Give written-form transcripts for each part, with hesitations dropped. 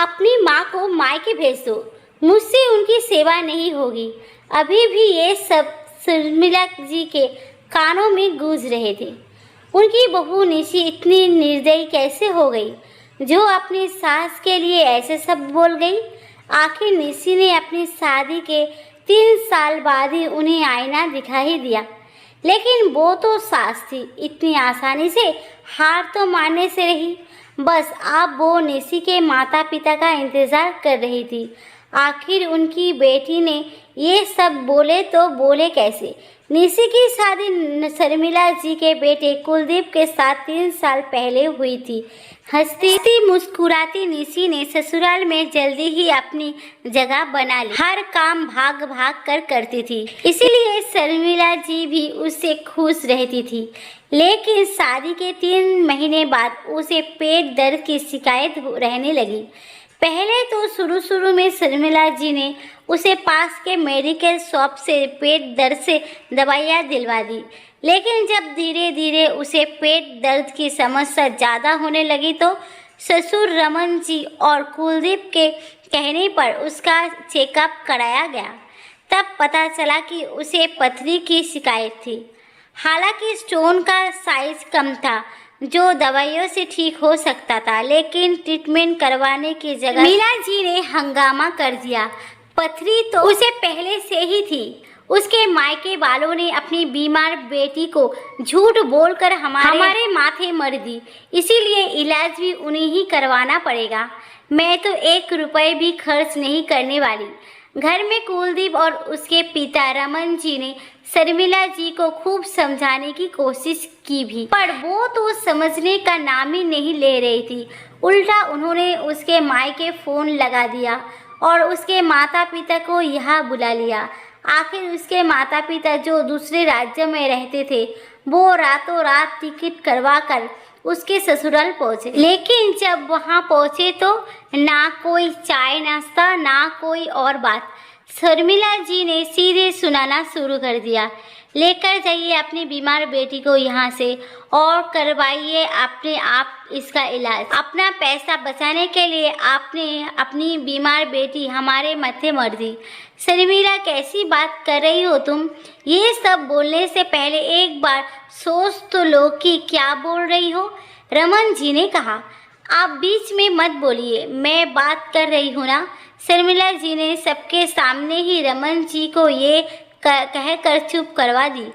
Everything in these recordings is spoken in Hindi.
अपनी माँ को मायके भेज दो, मुझसे उनकी सेवा नहीं होगी। अभी भी ये सब शर्मिला जी के कानों में गूंज रहे थे। उनकी बहू निशी इतनी निर्दयी कैसे हो गई जो अपनी सास के लिए ऐसे सब बोल गई। आखिर निशी ने अपनी शादी के 3 साल बाद ही उन्हें आईना दिखा ही दिया, लेकिन वो तो सास थी, इतनी आसानी से हार तो मानने से रही। बस अब वो निशी के माता पिता का इंतज़ार कर रही थी। आखिर उनकी बेटी ने ये सब बोले तो बोले कैसे। निशी की शादी शर्मिला जी के बेटे कुलदीप के साथ 3 साल पहले हुई थी। हंसती मुस्कुराती निशी ने ससुराल में जल्दी ही अपनी जगह बना ली। हर काम भाग भाग कर करती थी, इसीलिए शर्मिला जी भी उससे खुश रहती थी। लेकिन शादी के 3 महीने बाद उसे पेट दर्द की शिकायत रहने लगी। पहले तो शुरू में शर्मिला जी ने उसे पास के मेडिकल शॉप से पेट दर्द से दवाइयाँ दिलवा दी, लेकिन जब धीरे धीरे उसे पेट दर्द की समस्या ज़्यादा होने लगी तो ससुर रमन जी और कुलदीप के कहने पर उसका चेकअप कराया गया। तब पता चला कि उसे पथरी की शिकायत थी। हालांकि स्टोन का साइज कम था जो दवाइयों से ठीक हो सकता था, लेकिन ट्रीटमेंट करवाने की जगह मीना जी ने हंगामा कर दिया। पथरी तो उसे पहले से ही थी। उसके मायके वालों ने अपनी बीमार बेटी को झूठ बोलकर हमारे माथे मर दी, इसीलिए इलाज भी उन्हें ही करवाना पड़ेगा। मैं तो 1 रुपये भी खर्च नहीं करने वाली। घर में कुलदीप और उसके पिता रमन जी ने शर्मिला जी को खूब समझाने की कोशिश की भी, पर वो तो समझने का नाम ही नहीं ले रही थी। उल्टा उन्होंने उसके मायके फ़ोन लगा दिया और उसके माता पिता को यहाँ बुला लिया। आखिर उसके माता पिता जो दूसरे राज्य में रहते थे, वो रातों रात टिकट करवा कर उसके ससुराल पहुँचे। लेकिन जब वहाँ पहुँचे तो ना कोई चाय नाश्ता, ना कोई और बात। शर्मिला जी ने सीधे सुनाना शुरू कर दिया, लेकर जाइए अपनी बीमार बेटी को यहाँ से और करवाइए अपने आप इसका इलाज। अपना पैसा बचाने के लिए आपने अपनी बीमार बेटी हमारे मत्थे मर दी। शर्मिला कैसी बात कर रही हो तुम? ये सब बोलने से पहले एक बार सोच तो लो कि क्या बोल रही हो। रमन जी ने कहा, आप बीच में मत बोलिए, मैं बात कर रही हूँ ना। शर्मिला जी ने सबके सामने ही रमन जी को ये कहकर चुप करवा दी।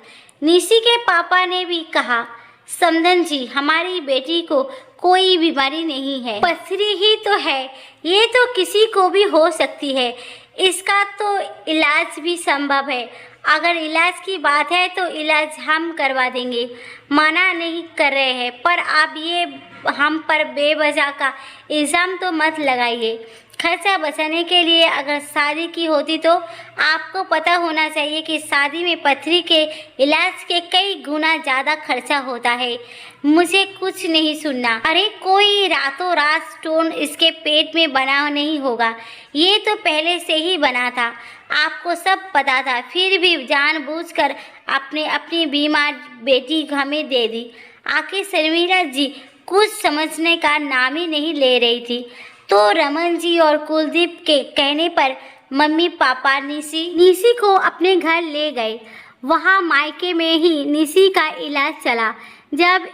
निशी के पापा ने भी कहा, समधन जी, हमारी बेटी को कोई बीमारी नहीं है, पथरी ही तो है। ये तो किसी को भी हो सकती है, इसका तो इलाज भी संभव है। अगर इलाज की बात है तो इलाज हम करवा देंगे, मना नहीं कर रहे हैं, पर आप ये हम पर बेवजह का इल्ज़ाम तो मत लगाइए। खर्चा बचाने के लिए अगर शादी की होती तो आपको पता होना चाहिए कि शादी में पथरी के इलाज के कई गुना ज़्यादा खर्चा होता है। मुझे कुछ नहीं सुनना। अरे कोई रातों रात स्टोन इसके पेट में बना नहीं होगा, ये तो पहले से ही बना था, आपको सब पता था, फिर भी जानबूझकर अपनी बीमार बेटी हमें दे दी। आखिर शर्मिला जी कुछ समझने का नाम ही नहीं ले रही थी। तो रमन जी और कुलदीप के कहने पर मम्मी पापा निशी को अपने घर ले गए। वहाँ मायके में ही निशी का इलाज चला। जब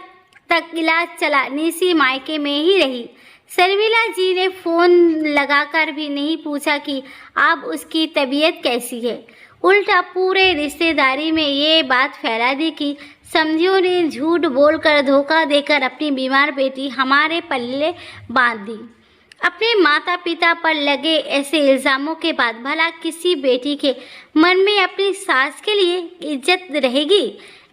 तक इलाज चला निशी मायके में ही रही। शर्मिला जी ने फ़ोन लगाकर भी नहीं पूछा कि अब उसकी तबीयत कैसी है। उल्टा पूरे रिश्तेदारी में ये बात फैला दी कि समझियों ने झूठ बोलकर धोखा देकर अपनी बीमार बेटी हमारे पल्ले बांध दी। अपने माता पिता पर लगे ऐसे इल्ज़ामों के बाद भला किसी बेटी के मन में अपनी सास के लिए इज्जत रहेगी?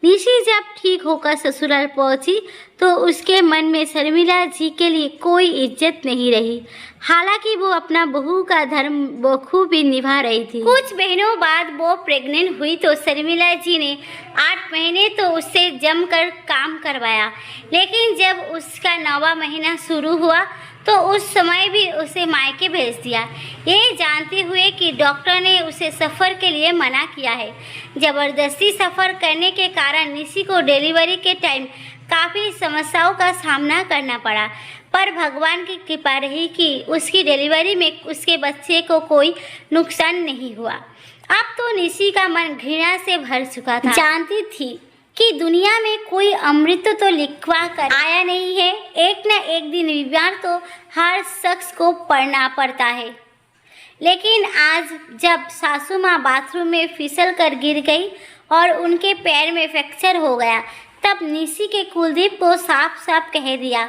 निशी जब ठीक होकर ससुराल पहुंची तो उसके मन में शर्मिला जी के लिए कोई इज्जत नहीं रही। हालांकि वो अपना बहू का धर्म बखूबी निभा रही थी। कुछ महीनों बाद वो प्रेग्नेंट हुई तो शर्मिला जी ने 8 महीने तो उससे जमकर काम करवाया, लेकिन जब उसका 9वां महीना शुरू हुआ तो उस समय भी उसे मायके भेज दिया, ये जानते हुए कि डॉक्टर ने उसे सफ़र के लिए मना किया है। ज़बरदस्ती सफ़र करने के कारण निशी को डिलीवरी के टाइम काफ़ी समस्याओं का सामना करना पड़ा। पर भगवान की कृपा रही कि उसकी डिलीवरी में उसके बच्चे को कोई नुकसान नहीं हुआ। अब तो निशी का मन घृणा से भर चुका था। जानती थी कि दुनिया में कोई अमृत तो लिखवा कर आया नहीं है, एक न एक दिन बीमार तो हर शख्स को पड़ना पड़ता है। लेकिन आज जब सासू माँ बाथरूम में फिसल कर गिर गई और उनके पैर में फ्रैक्चर हो गया, तब निशी के कुलदीप को साफ साफ कह दिया,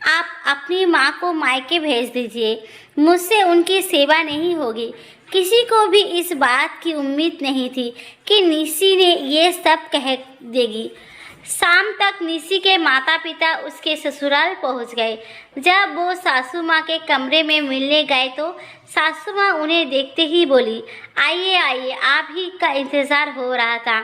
आप अपनी माँ को मायके भेज दीजिए, मुझसे उनकी सेवा नहीं होगी। किसी को भी इस बात की उम्मीद नहीं थी कि निशी ने ये सब कह देगी। शाम तक निशी के माता पिता उसके ससुराल पहुंच गए। जब वो सासू माँ के कमरे में मिलने गए तो सासू माँ उन्हें देखते ही बोली, आइए आइए, आप ही का इंतज़ार हो रहा था।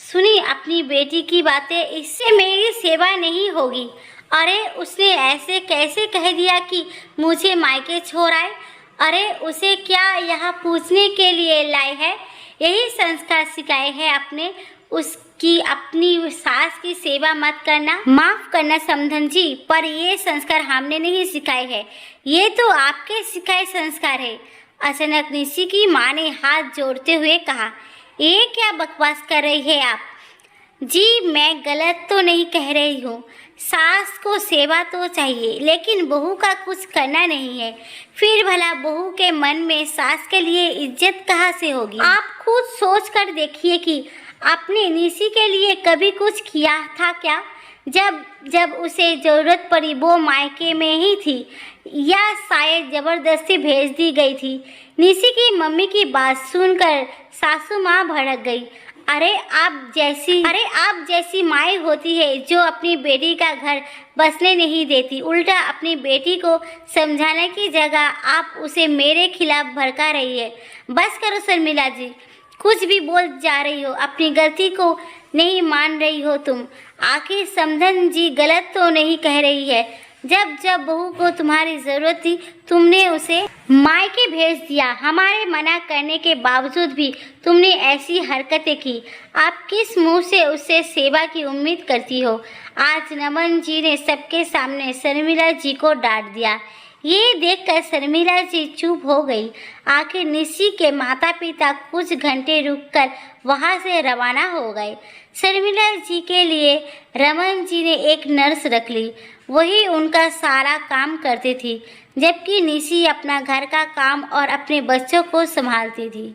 सुनी अपनी बेटी की बातें, इससे मेरी सेवा नहीं होगी। अरे उसने ऐसे कैसे कह दिया कि मुझे मायके छोड़ आए? अरे उसे क्या यहाँ पूछने के लिए लाए हैं? यही संस्कार सिखाए हैं अपने उसकी अपनी सास की सेवा मत करना। माफ़ करना समधन जी, पर ये संस्कार हमने नहीं सिखाए हैं, ये तो आपके सिखाए संस्कार है। अचानक निशी की माँ ने हाथ जोड़ते हुए कहा, ये क्या बकवास कर रही है आप? जी मैं गलत तो नहीं कह रही हूँ, सास को सेवा तो चाहिए लेकिन बहू का कुछ करना नहीं है। फिर भला बहू के मन में सास के लिए इज्जत कहाँ से होगी? आप खुद सोच कर देखिए कि आपने निशी के लिए कभी कुछ किया था क्या? जब उसे ज़रूरत पड़ी वो मायके में ही थी या शायद ज़बरदस्ती भेज दी गई थी। निशी की मम्मी की बात सुनकर सासू माँ भड़क गई। अरे आप जैसी माँ होती है जो अपनी बेटी का घर बसने नहीं देती, उल्टा अपनी बेटी को समझाने की जगह आप उसे मेरे खिलाफ भड़का रही है। बस करो शर्मिला जी, कुछ भी बोल जा रही हो, अपनी गलती को नहीं मान रही हो तुम। आखिर समधन जी गलत तो नहीं कह रही है। जब बहू को तुम्हारी ज़रूरत थी तुमने उसे मायके भेज दिया, हमारे मना करने के बावजूद भी तुमने ऐसी हरकतें की। आप किस मुंह से उससे सेवा की उम्मीद करती हो? आज नमन जी ने सबके सामने शर्मिला जी को डांट दिया। ये देखकर शर्मिला जी चुप हो गई। आखिर निशी के माता पिता कुछ घंटे रुककर वहाँ से रवाना हो गए। शर्मिला जी के लिए रमन जी ने एक नर्स रख ली, वही उनका सारा काम करती थी, जबकि निशी अपना घर का काम और अपने बच्चों को संभालती थी।